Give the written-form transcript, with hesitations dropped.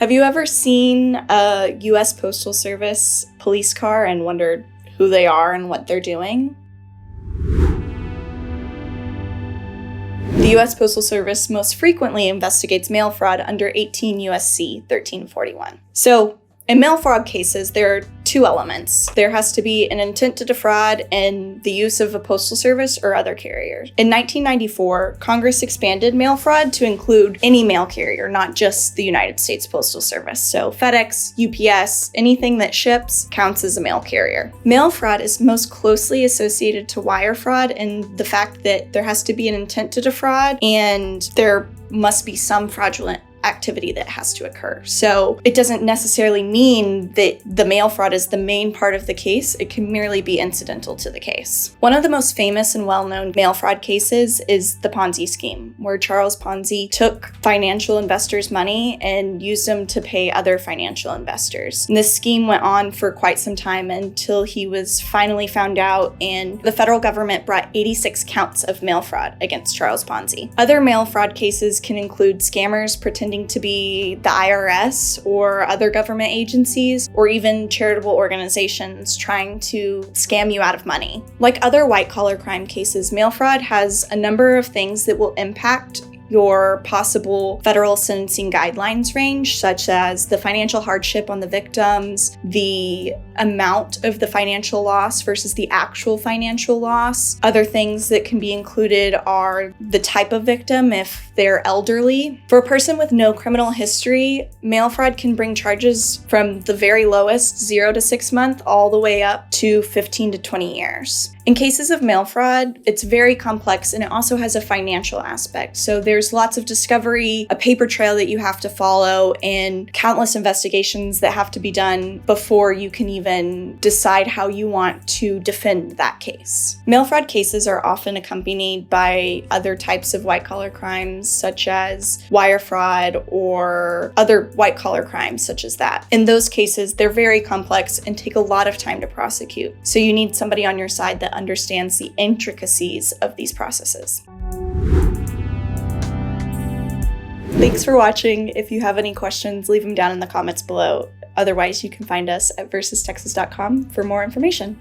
Have you ever seen a U.S. Postal Service police car and wondered who they are and what they're doing? The U.S. Postal Service most frequently investigates mail fraud under 18 U.S.C. 1341. So, in mail fraud cases, there are two elements. There has to be an intent to defraud and the use of a postal service or other carrier. In 1994, Congress expanded mail fraud to include any mail carrier, not just the United States Postal Service. So FedEx, UPS, anything that ships counts as a mail carrier. Mail fraud is most closely associated to wire fraud and the fact that there has to be an intent to defraud and there must be some fraudulent activity that has to occur. So it doesn't necessarily mean that the mail fraud is the main part of the case. It can merely be incidental to the case. One of the most famous and well-known mail fraud cases is the Ponzi scheme, where Charles Ponzi took financial investors' money and used them to pay other financial investors. And this scheme went on for quite some time until he was finally found out, and the federal government brought 86 counts of mail fraud against Charles Ponzi. Other mail fraud cases can include scammers pretending to be the IRS or other government agencies, or even charitable organizations trying to scam you out of money. Like other white-collar crime cases, mail fraud has a number of things that will impact your possible federal sentencing guidelines range, such as the financial hardship on the victims, the amount of the financial loss versus the actual financial loss. Other things that can be included are the type of victim, if they're elderly. For a person with no criminal history, mail fraud can bring charges from the very lowest, 0 to 6 months, all the way up to 15 to 20 years. In cases of mail fraud, it's very complex and it also has a financial aspect. So there's lots of discovery, a paper trail that you have to follow, and countless investigations that have to be done before you can even decide how you want to defend that case. Mail fraud cases are often accompanied by other types of white-collar crimes, such as wire fraud or other white-collar crimes such as that. In those cases, they're very complex and take a lot of time to prosecute. So you need somebody on your side that understands the intricacies of these processes. Thanks for watching. If you have any questions, leave them down in the comments below. Otherwise, you can find us at versestexas.com for more information.